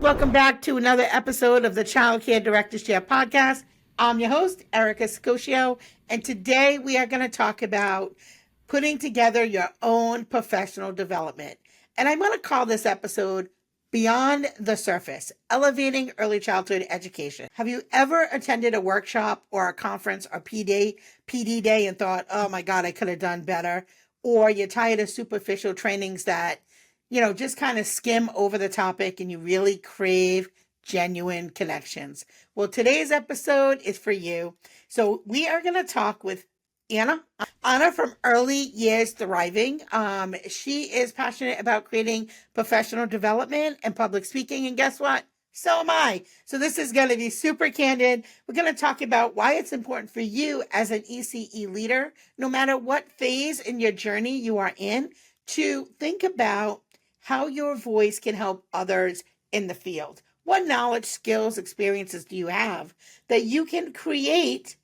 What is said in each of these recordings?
Welcome back to another episode of the Child Care Directors Chair podcast. I'm your host, Erica Scoccio, and today we are going to talk about putting together your own professional development. And I'm going to call this episode Beyond the Surface, Elevating Early Childhood Education. Have you ever attended a workshop or a conference or PD day and thought, oh my God, I could have done better? Or you're tired of superficial trainings that just kind of skim over the topic and you really crave genuine connections. Well, today's episode is for you. So we are going to talk with Anna from Early Years Thriving. She is passionate about creating professional development and public speaking. And guess what? So am I. So this is going to be super candid. We're going to talk about why it's important for you as an ECE leader, no matter what phase in your journey you are in, to think about how your voice can help others in the field. What knowledge, skills, experiences do you have that you can create,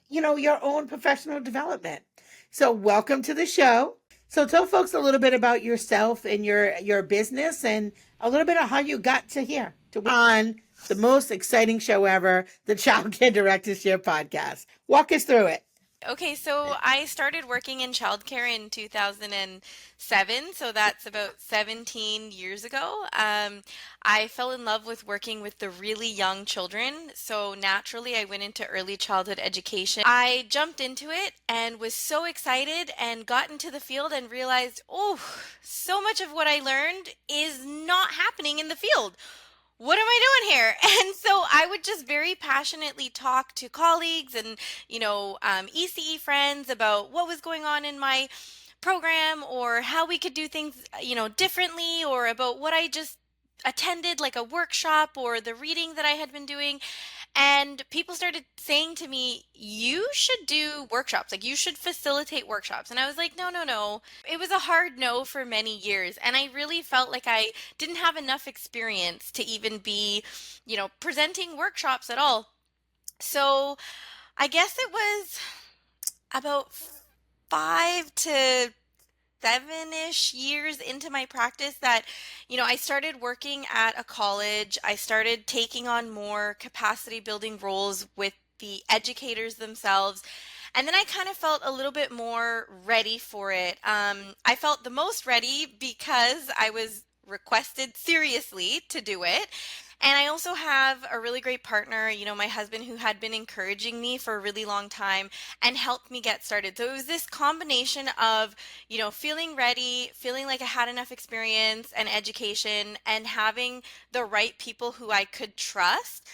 your own professional development? So welcome to the show. So tell folks a little bit about yourself and your business and a little bit of how you got to here, to on the most exciting show ever, the Child Care Directors Share podcast. Walk us through it. Okay, so I started working in childcare in 2007, so that's about 17 years ago. I fell in love with working with the really young children, so naturally I went into early childhood education. I jumped into it and was so excited and got into the field and realized, oh, so much of what I learned is not happening in the field. What am I doing here? And so I would just very passionately talk to colleagues and, ECE friends about what was going on in my program or how we could do things, differently, or about what I just attended, like a workshop or the reading that I had been doing. And people started saying to me, you should do workshops, like you should facilitate workshops. And I was like, no, no, no. It was a hard no for many years. And I really felt like I didn't have enough experience to even be, presenting workshops at all. So I guess it was about 5 to 7-ish years into my practice that, I started working at a college. I started taking on more capacity building roles with the educators themselves. And then I kind of felt a little bit more ready for it. I felt the most ready because I was requested seriously to do it. And I also have a really great partner, my husband, who had been encouraging me for a really long time and helped me get started. So it was this combination of, feeling ready, feeling like I had enough experience and education, and having the right people who I could trust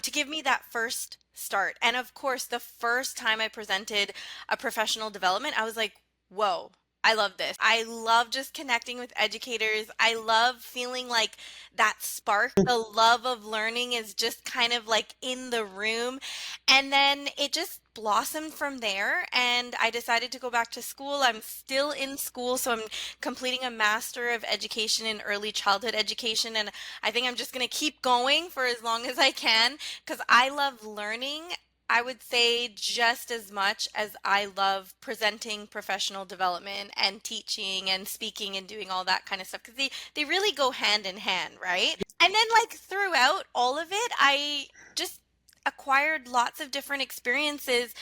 to give me that first start. And of course, the first time I presented a professional development, I was like, whoa. I love this. I love just connecting with educators. I love feeling like that spark, the love of learning is just kind of like in the room. And then it just blossomed from there. And I decided to go back to school. I'm still in school, so I'm completing a Master of Education in Early Childhood Education. And I think I'm just going to keep going for as long as I can because I love learning. I would say just as much as I love presenting professional development and teaching and speaking and doing all that kind of stuff because they really go hand in hand, right? And then like throughout all of it, I just acquired lots of different experiences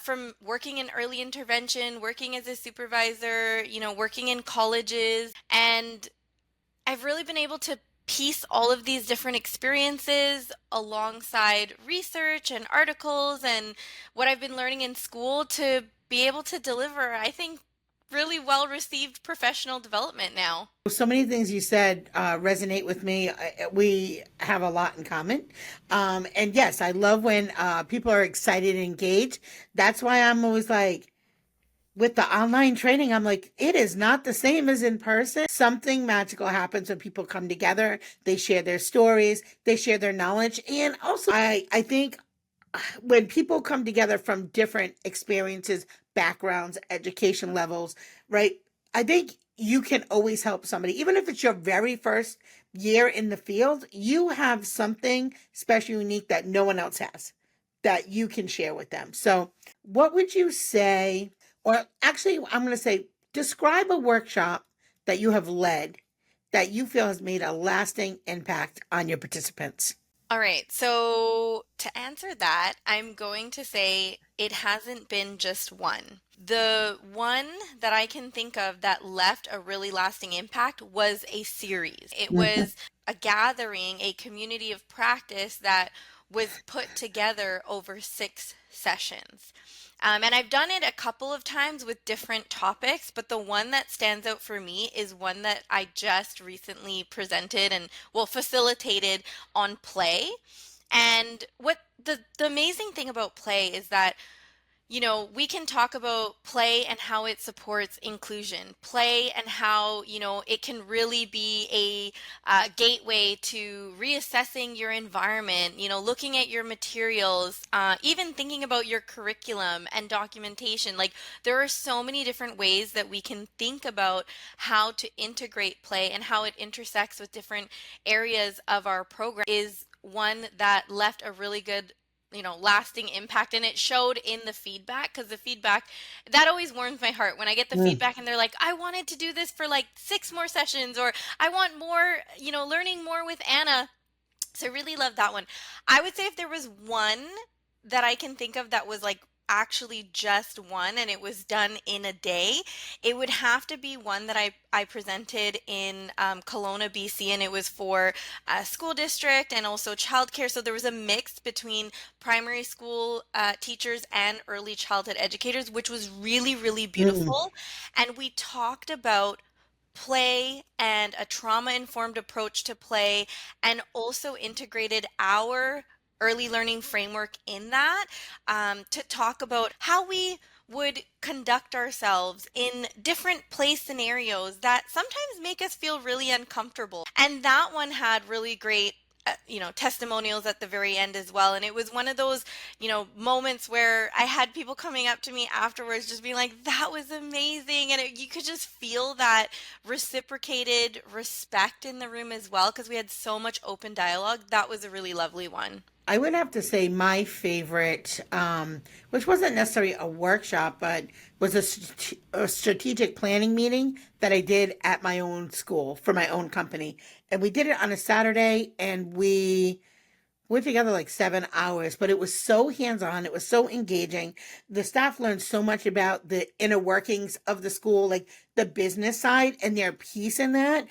from working in early intervention, working as a supervisor, working in colleges, and I've really been able to piece all of these different experiences alongside research and articles and what I've been learning in school to be able to deliver, I think, really well received professional development now. So many things you said resonate with me. We have a lot in common. And yes, I love when people are excited and engaged. That's why I'm always like, with the online training, I'm like, it is not the same as in person. Something magical happens when people come together. They share their stories, they share their knowledge. And also, I think when people come together from different experiences, backgrounds, education levels, right? I think you can always help somebody. Even if it's your very first year in the field, you have something special, unique that no one else has that you can share with them. So what would you say, or actually, I'm going to say, describe a workshop that you have led that you feel has made a lasting impact on your participants? All right. So to answer that, I'm going to say it hasn't been just one. The one that I can think of that left a really lasting impact was a series. It Mhm. was a gathering, a community of practice that was put together over 6 sessions. And I've done it a couple of times with different topics, but the one that stands out for me is one that I just recently presented and, well, facilitated on play. And what the amazing thing about play is that we can talk about play and how it supports inclusion, play and how, it can really be a gateway to reassessing your environment, looking at your materials, even thinking about your curriculum and documentation. Like, there are so many different ways that we can think about how to integrate play and how it intersects with different areas of our program is one that left a really good lasting impact, and it showed in the feedback, because the feedback that always warms my heart when I get the Mm. feedback and they're like, I wanted to do this for like 6 more sessions, or I want more, learning more with Anna. So I really love that one. I would say if there was one that I can think of that was like actually just one and it was done in a day, it would have to be one that I presented in Kelowna, BC, and it was for a school district and also childcare. So there was a mix between primary school teachers and early childhood educators, which was really, really Mm. beautiful. And we talked about play and a trauma informed approach to play, and also integrated our early learning framework in that, to talk about how we would conduct ourselves in different play scenarios that sometimes make us feel really uncomfortable. And that one had really great testimonials at the very end as well. And it was one of those moments where I had people coming up to me afterwards just being like, that was amazing. And you could just feel that reciprocated respect in the room as well, because we had so much open dialogue. That was a really lovely one. I would have to say my favorite, which wasn't necessarily a workshop, but was a strategic planning meeting that I did at my own school for my own company. And we did it on a Saturday, and we went together like 7 hours, but it was so hands on. It was so engaging. The staff learned so much about the inner workings of the school, like the business side and their piece in that.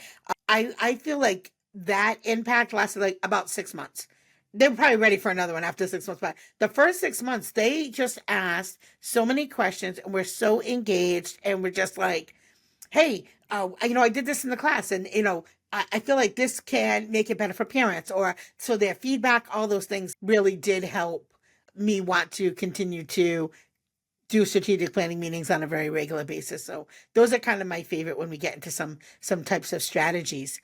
I feel like that impact lasted like about 6 months. They were probably ready for another one after 6 months, but the first 6 months, they just asked so many questions and were so engaged and were just like, hey, I did this in the class, and I feel like this can make it better for parents, or so their feedback, all those things really did help me want to continue to do strategic planning meetings on a very regular basis. So those are kind of my favorite when we get into some types of strategies.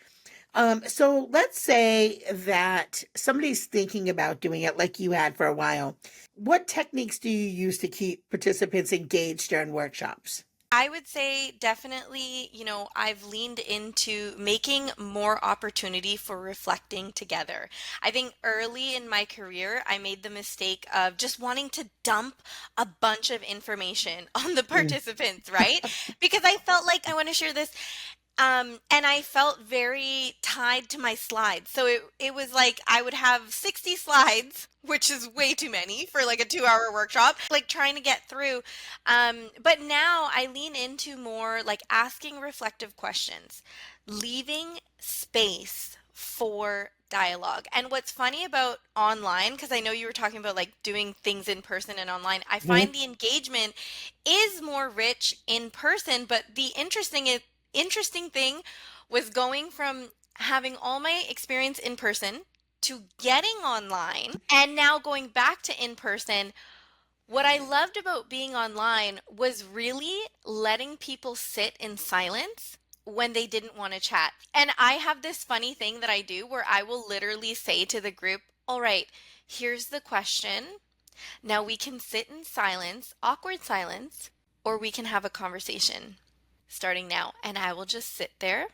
So let's say that somebody's thinking about doing it like you had for a while. What techniques do you use to keep participants engaged during workshops? I would say definitely, I've leaned into making more opportunity for reflecting together. I think early in my career, I made the mistake of just wanting to dump a bunch of information on the Mm. participants, right? Because I felt like I want to share this. And I felt very tied to my slides. So it was like I would have 60 slides, which is way too many for like a 2 hour workshop, like trying to get through. But now I lean into more like asking reflective questions, leaving space for dialogue. And what's funny about online, because I know you were talking about like doing things in person and online, I Mhm. find the engagement is more rich in person. But the interesting thing was going from having all my experience in person to getting online and now going back to in person. What I loved about being online was really letting people sit in silence when they didn't want to chat. And I have this funny thing that I do where I will literally say to the group, all right, here's the question. Now we can sit in silence, awkward silence, or we can have a conversation starting now. And I will just sit there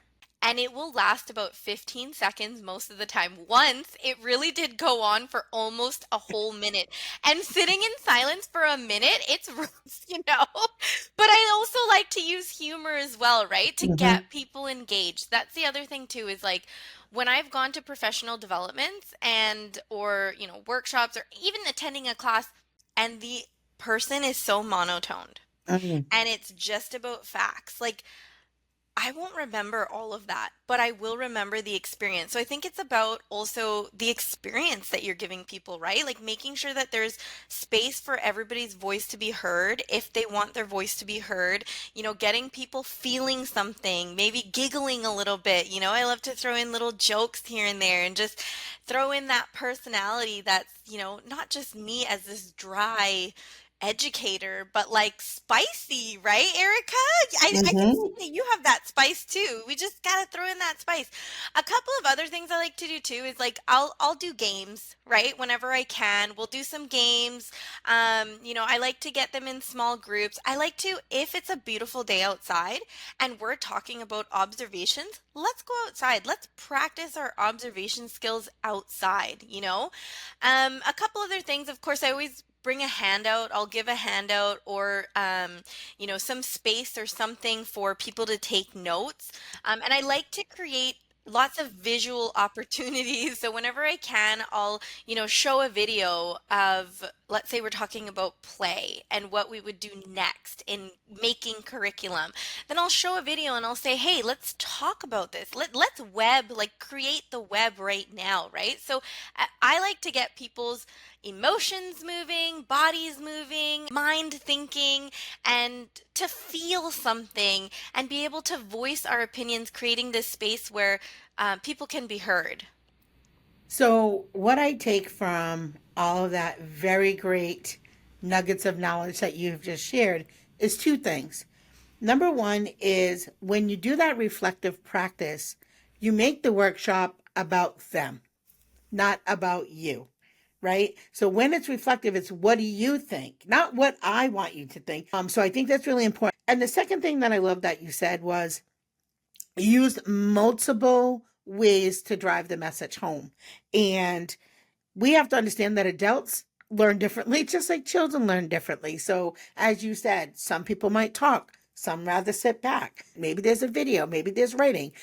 and it will last about 15 seconds most of the time. Once it really did go on for almost a whole minute. And sitting in silence for a minute, it's rough, you know? But I also like to use humor as well, right? To Hmm. get people engaged. That's the other thing too, is like when I've gone to professional developments and or, workshops or even attending a class and the person is so monotoned Mm. and it's just about facts. Like I won't remember all of that, but I will remember the experience. So I think it's about also the experience that you're giving people, right? Like making sure that there's space for everybody's voice to be heard if they want their voice to be heard, getting people feeling something, maybe giggling a little bit. I love to throw in little jokes here and there and just throw in that personality that's, not just me as this dry educator, but like spicy, right, Erica? I can see Hmm. that you have that spice too. We just gotta throw in that spice. A couple of other things I like to do too is like I'll do games, right? Whenever I can, we'll do some games. I like to get them in small groups. I like to, if it's a beautiful day outside and we're talking about observations, let's go outside. Let's practice our observation skills outside. A couple other things, of course, I always bring a handout. I'll give a handout or, some space or something for people to take notes. And I like to create lots of visual opportunities. So whenever I can, I'll, show a video of, let's say we're talking about play and what we would do next in making curriculum. Then I'll show a video and I'll say, hey, let's talk about this. Let's web, like create the web right now, right? So I like to get people's emotions moving, bodies moving, mind thinking, and to feel something and be able to voice our opinions, creating this space where people can be heard. So, what I take from all of that very great nuggets of knowledge that you've just shared is two things. Number one is when you do that reflective practice, you make the workshop about them, not about you, right? So when it's reflective, it's what do you think, not what I want you to think. So I think that's really important. And the second thing that I love that you said was used multiple ways to drive the message home. And we have to understand that adults learn differently, just like children learn differently. So, as you said, some people might talk, some rather sit back. Maybe there's a video, maybe there's writing.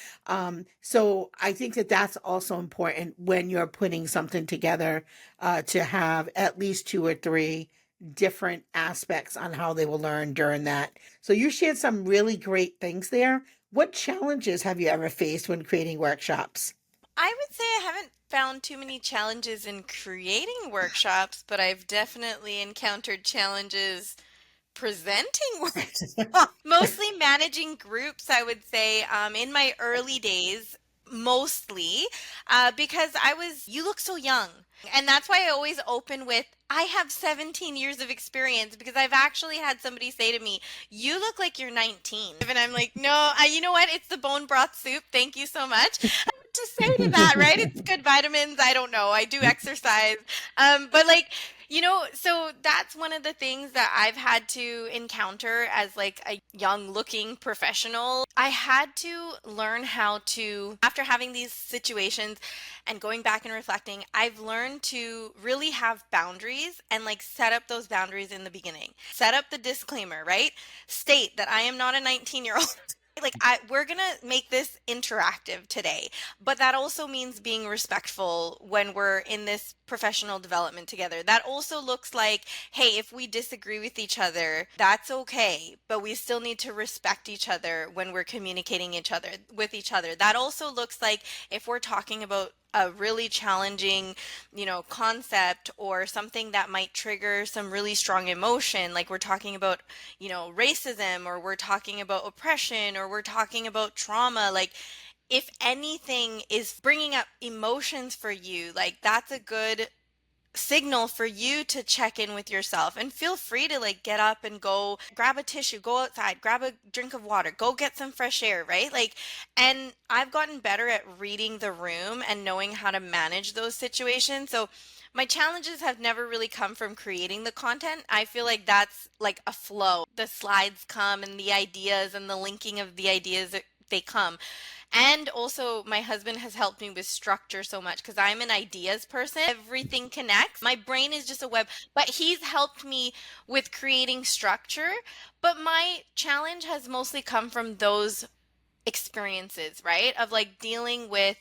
So, I think that that's also important when you're putting something together to have at least two or three different aspects on how they will learn during that. So, you shared some really great things there. What challenges have you ever faced when creating workshops? I would say I haven't found too many challenges in creating workshops, but I've definitely encountered challenges presenting workshops. Mostly managing groups, I would say, in my early days, mostly, because you look so young. And that's why I always open with, I have 17 years of experience because I've actually had somebody say to me, you look like you're 19. And I'm like, no, you know what? It's the bone broth soup. Thank you so much to say to that, right? It's good vitamins. I don't know. I do exercise. But like, so that's one of the things that I've had to encounter as like a young looking professional. I had to learn how to, after having these situations and going back and reflecting, I've learned to really have boundaries and like set up those boundaries in the beginning. Set up the disclaimer, right? State that I am not a 19-year-old. Like we're gonna make this interactive today, but that also means being respectful when we're in this professional development together. That also looks like, hey, if we disagree with each other, that's okay, but we still need to respect each other when we're communicating with each other. That also looks like if we're talking about a really challenging, concept or something that might trigger some really strong emotion, like we're talking about, racism, or we're talking about oppression, or we're talking about trauma, like if anything is bringing up emotions for you, like that's a good signal for you to check in with yourself, and feel free to like get up and go grab a tissue, go outside, grab a drink of water, go get some fresh air, right? Like, and I've gotten better at reading the room and knowing how to manage those situations. So my challenges have never really come from creating the content. I feel like that's like a flow. The slides come and the ideas and the linking of the ideas, they come. And also, my husband has helped me with structure so much because I'm an ideas person. Everything connects. My brain is just a web, but he's helped me with creating structure. But my challenge has mostly come from those experiences, right? Of like dealing with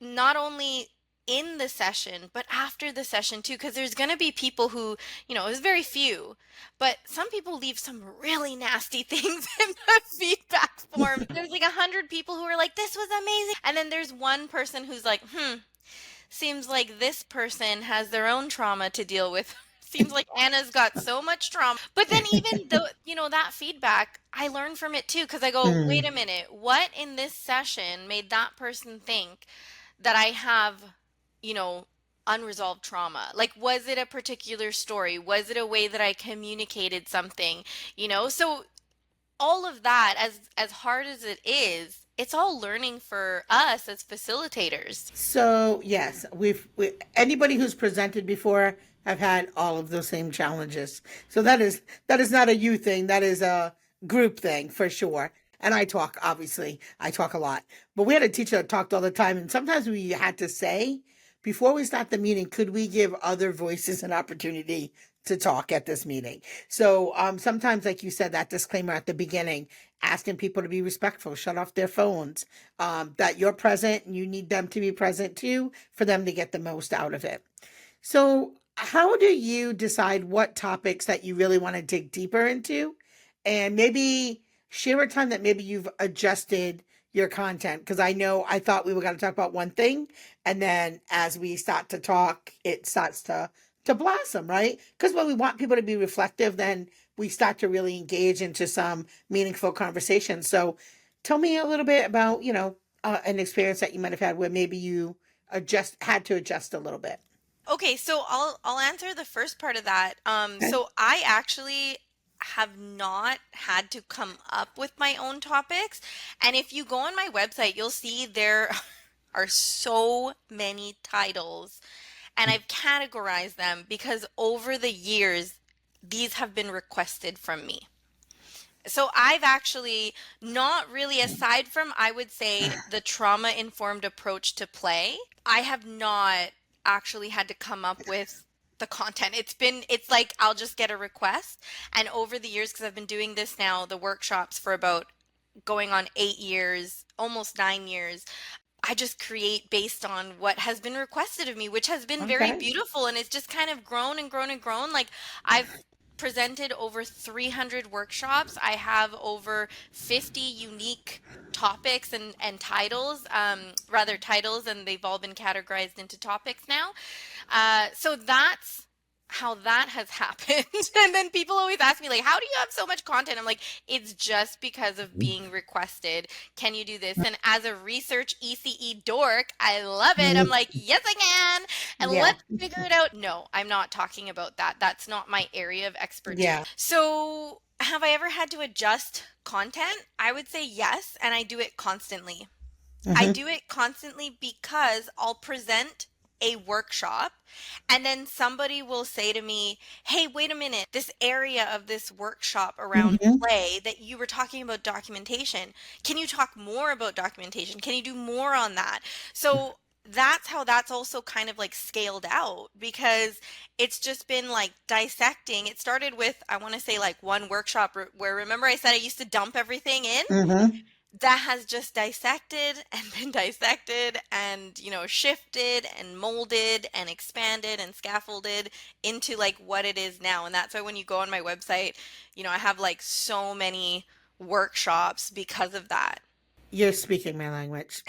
not only in the session, but after the session too, because there's going to be people who, there's very few, but some people leave some really nasty things in the feedback form. There's like 100 people who are like, this was amazing. And then there's one person who's like, seems like this person has their own trauma to deal with. Seems like Anna's got so much trauma. But then even though, that feedback, I learn from it too because I go, wait Mm. a minute, what in this session made that person think that I have, you know, unresolved trauma? Like, was it a particular story? Was it a way that I communicated something? So all of that, as hard as it is, it's all learning for us as facilitators. So yes, anybody who's presented before have had all of those same challenges. So that is not a you thing. That is a group thing for sure. And obviously, I talk a lot. But we had a teacher that talked all the time, and sometimes we had to say before we start the meeting, could we give other voices an opportunity to talk at this meeting? So sometimes, like you said, that disclaimer at the beginning, asking people to be respectful, shut off their phones, that you're present and you need them to be present too for them to get the most out of it. So, how do you decide what topics that you really want to dig deeper into? And maybe share a time that maybe you've adjusted your content. Because I know I thought we were going to talk about one thing. And then as we start to talk, it starts to blossom, right? Because when we want people to be reflective, then we start to really engage into some meaningful conversation. So tell me a little bit about, an experience that you might have had where maybe you had to adjust a little bit. Okay, so I'll answer the first part of that. Okay. So I actually have not had to come up with my own topics. And if you go on my website, you'll see there are so many titles, and I've categorized them because over the years, these have been requested from me. So I've actually not really, aside from, I would say, the trauma informed approach to play, I have not actually had to come up with the content. It's like I'll just get a request. And over the years, because I've been doing this now, the workshops for about going on 8 years, almost 9 years, I just create based on what has been requested of me, which has been very Okay. beautiful. And it's just kind of grown and grown and grown. Like I've presented over 300 workshops. I have over 50 unique topics and titles, rather titles, and they've all been categorized into topics now. So that's how that has happened. And then people always ask me, like, how do you have so much content? I'm like, it's just because of being requested. Can you do this? And as a research ECE dork, I love it. I'm like, yes, I can. And Yeah. let's figure it out. No, I'm not talking about that. That's not my area of expertise. Yeah. So, have I ever had to adjust content? I would say yes, and I do it constantly. I Hmm. do it constantly because I'll present a workshop and then somebody will say to me, hey, wait a minute, this area of this workshop around Hmm. play that you were talking about documentation, can you talk more about documentation? Can you do more on that? So that's how that's also kind of like scaled out because it's just been like dissecting. It started with, I want to say, like one workshop where, remember I said I used to dump everything in? Hmm. That has just dissected and been dissected and shifted and molded and expanded and scaffolded into like what it is now. And that's why when you go on my website, I have like so many workshops because of that. You're speaking my language.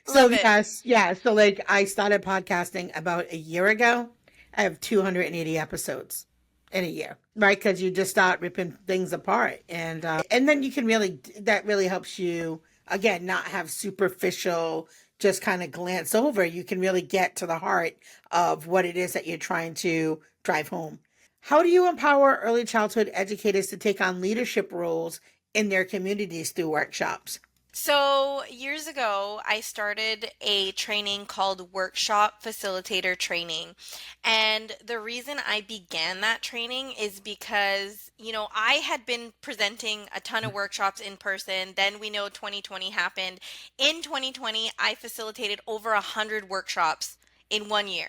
So Love it. yes, yeah. So like I started podcasting about a year ago. I have 280 episodes in a year, right? Because you just start ripping things apart, and then you can really that really helps you again not have superficial just kind of glance over. You can really get to the heart of what it is that you're trying to drive home. How do you empower early childhood educators to take on leadership roles in their communities through workshops? So, years ago, I started a training called Workshop Facilitator Training. And the reason I began that training is because, I had been presenting a ton of workshops in person. Then we know 2020 happened. In 2020, I facilitated over 100 workshops in 1 year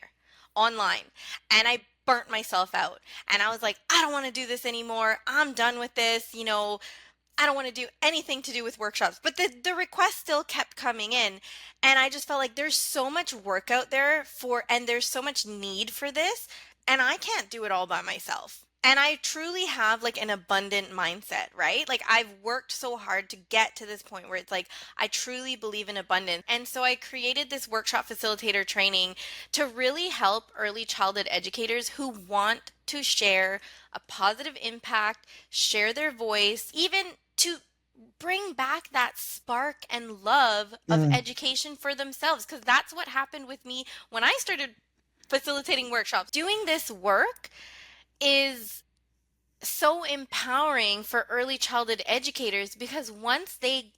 online. And I burnt myself out. And I was like, I don't want to do this anymore. I'm done with this. I don't want to do anything to do with workshops. But the requests still kept coming in. And I just felt like there's so much work out there and there's so much need for this. And I can't do it all by myself. And I truly have like an abundant mindset, right? Like I've worked so hard to get to this point where it's like I truly believe in abundance. And so I created this workshop facilitator training to really help early childhood educators who want to share a positive impact, share their voice, even to bring back that spark and love of Mm. education for themselves. Because that's what happened with me when I started facilitating workshops. Doing this work is so empowering for early childhood educators because once they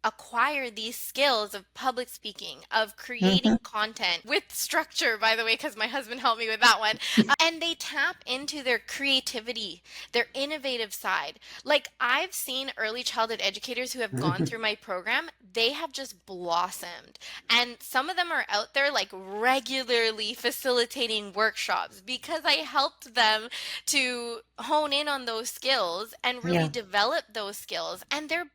acquire these skills of public speaking, of Mhm. creating content with structure, by the way, because my husband helped me with that one, and they tap into their creativity, their innovative side. Like I've seen early childhood educators who have gone through my program, they have just blossomed. And some of them are out there like regularly facilitating workshops because I helped them to hone in on those skills and really Yeah. develop those skills. And they're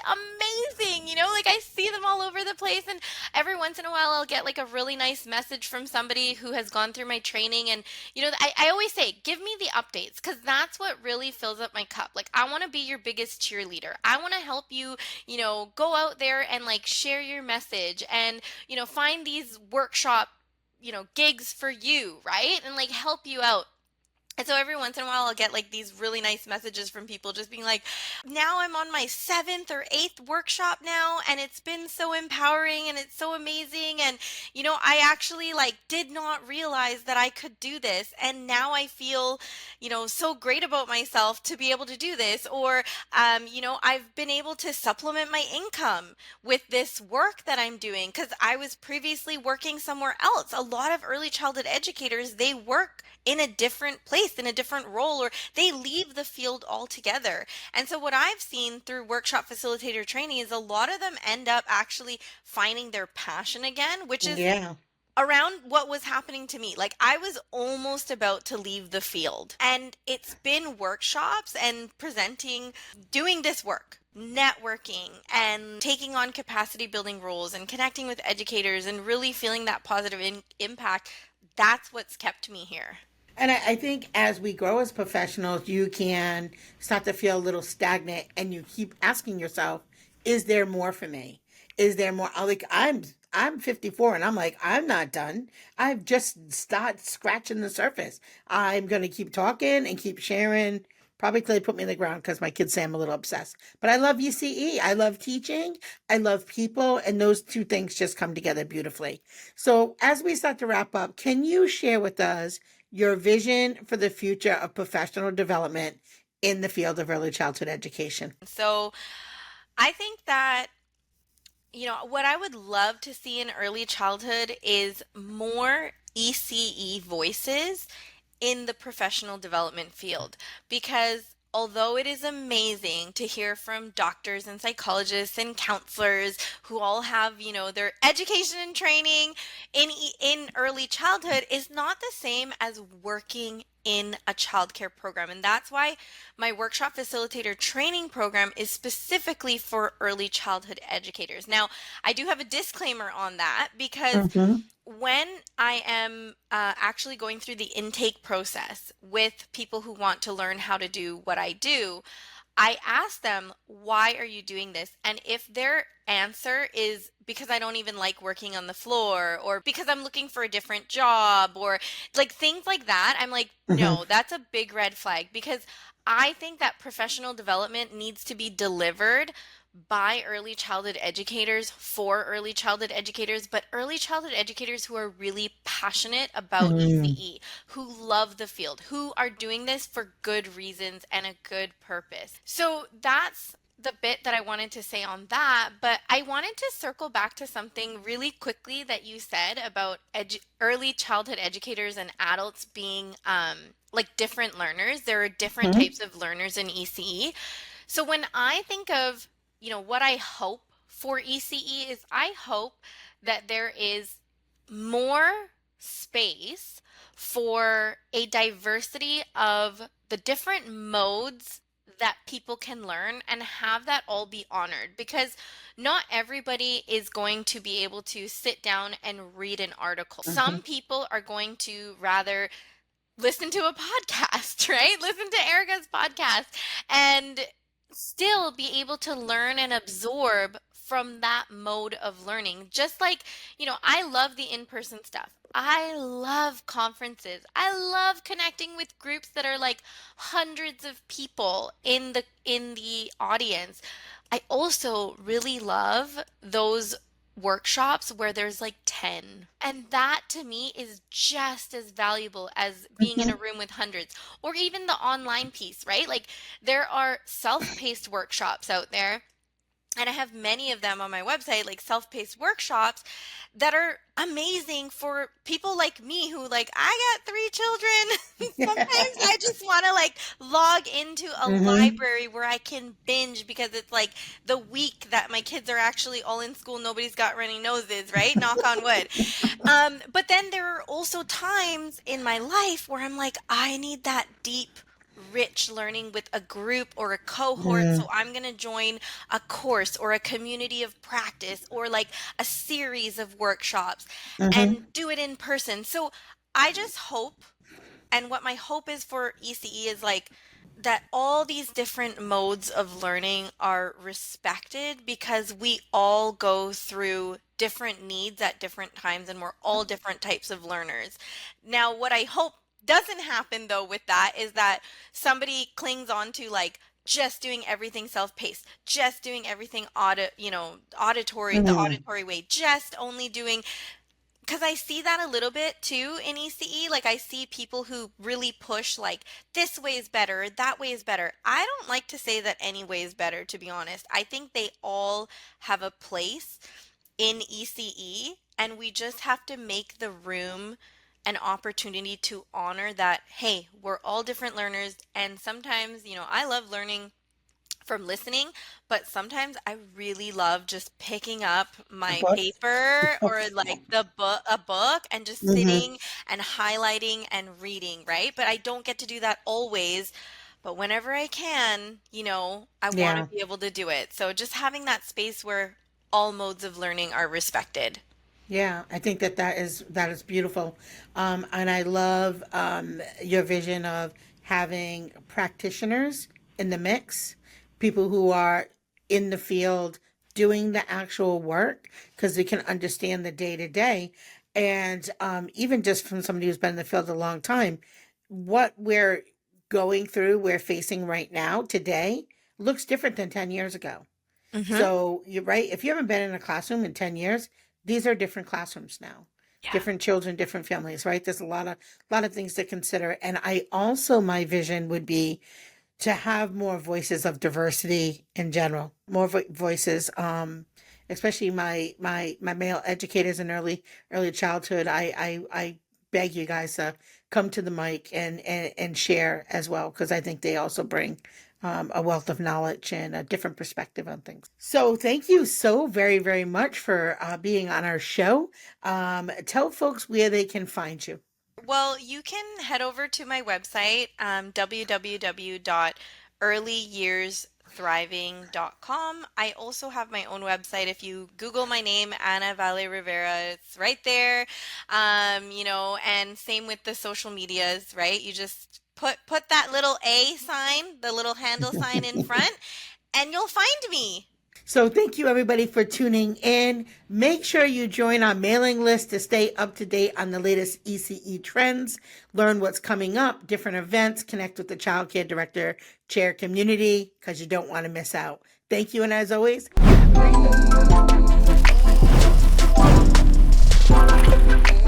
amazing, like I see them all over the place, and every once in a while I'll get like a really nice message from somebody who has gone through my training. And I always say give me the updates because that's what really fills up my cup. Like I want to be your biggest cheerleader. I want to help you, go out there and like share your message and find these workshop gigs for you, right, and like help you out. And so every once in a while, I'll get like these really nice messages from people just being like, now I'm on my seventh or eighth workshop now, and it's been so empowering and it's so amazing. And, I actually like did not realize that I could do this. And now I feel, so great about myself to be able to do this. Or, I've been able to supplement my income with this work that I'm doing because I was previously working somewhere else. A lot of early childhood educators, they work in a different place, in a different role, or they leave the field altogether. And so, what I've seen through workshop facilitator training is a lot of them end up actually finding their passion again, which is Yeah. around what was happening to me. Like, I was almost about to leave the field. And it's been workshops and presenting, doing this work. Networking and taking on capacity building roles and connecting with educators and really feeling that positive impact. That's what's kept me here. And I think as we grow as professionals, you can start to feel a little stagnant, and you keep asking yourself, "Is there more for me? Is there more?" I'm 54, and I'm like, I'm not done. I've just started scratching the surface. I'm gonna keep talking and keep sharing. Probably till they put me in the ground because my kids say I'm a little obsessed. But I love UCE. I love teaching. I love people, and those two things just come together beautifully. So as we start to wrap up, can you share with us your vision for the future of professional development in the field of early childhood education? So I think that, what I would love to see in early childhood is more ECE voices in the professional development field because although it is amazing to hear from doctors and psychologists and counselors who all have, their education and training in early childhood is not the same as working in a childcare program. And that's why my workshop facilitator training program is specifically for early childhood educators. Now, I do have a disclaimer on that because Mm-hmm. when I am actually going through the intake process with people who want to learn how to do what I do, I ask them, why are you doing this? And if their answer is because I don't even like working on the floor, or because I'm looking for a different job, or like things like that, I'm like, Mm-hmm. no, that's a big red flag because I think that professional development needs to be delivered by early childhood educators for early childhood educators, but early childhood educators who are really passionate about Mm. ECE, who love the field, who are doing this for good reasons and a good purpose. So the bit that I wanted to say on that, but I wanted to circle back to something really quickly that you said about early childhood educators and adults being like different learners. There are different Mhm. types of learners in ECE. So when I think of, what I hope for ECE is I hope that there is more space for a diversity of the different modes that people can learn and have that all be honored, because not everybody is going to be able to sit down and read an article. Mhm. Some people are going to rather listen to a podcast, right? Listen to Erica's podcast and still be able to learn and absorb from that mode of learning. Just like, I love the in-person stuff. I love conferences. I love connecting with groups that are like hundreds of people in the audience. I also really love those workshops where there's like 10. And that to me is just as valuable as being in a Mhm. room with hundreds, or even the online piece, right? Like there are self-paced workshops out there, and I have many of them on my website, like self-paced workshops that are amazing for people like me who, like, I got three children. Sometimes I just want to like log into a Mhm. library where I can binge because it's like the week that my kids are actually all in school, nobody's got runny noses, right? Knock on wood. But then there are also times in my life where I'm like, I need that deep, rich learning with a group or a cohort. So Mm. I'm going to join a course or a community of practice or like a series of workshops and Mhm. do it in person. So I just hope, and what my hope is for ECE is like that all these different modes of learning are respected, because we all go through different needs at different times and we're all different types of learners. Now, what I hope doesn't happen though with that is that somebody clings on to like just doing everything self-paced, just doing everything auditory, the Mm. auditory way, just only doing, because I see that a little bit too in ECE. Like I see people who really push like this way is better, that way is better. I don't like to say that any way is better, to be honest. I think they all have a place in ECE, and we just have to make the room an opportunity to honor that, hey, we're all different learners, and sometimes, I love learning from listening, but sometimes I really love just picking up A my book. paper or like a book and just Mhm. sitting and highlighting and reading, right? But I don't get to do that always. But whenever I can, I want to Yeah. be able to do it. So just having that space where all modes of learning are respected. Yeah, I think that is beautiful, and I love your vision of having practitioners in the mix, people who are in the field doing the actual work because they can understand the day to day, and even just from somebody who's been in the field a long time, what we're facing right now today looks different than 10 years ago. Mm-hmm. So you're right. If you haven't been in a classroom in 10 years, these are different classrooms now. Yeah. Different children, different families, right? There's a lot of things to consider. And I also my vision would be to have more voices of diversity in general, more voices, especially my male educators in early childhood. I beg you guys to come to the mic and share as well, because I think they also bring a wealth of knowledge and a different perspective on things. So thank you so very, very much for being on our show. Tell folks where they can find you. Well, you can head over to my website, www.earlyyearsthriving.com. I also have my own website. If you Google my name, Ana Vale Rivera, it's right there. And same with the social medias, right? You just put that little A sign, the little handle sign in front, and you'll find me. So thank you everybody for tuning in. Make sure you join our mailing list to stay up to date on the latest ECE trends, learn what's coming up, different events, connect with the child care director chair community, because you don't want to miss out. Thank you, and as always, have a great day.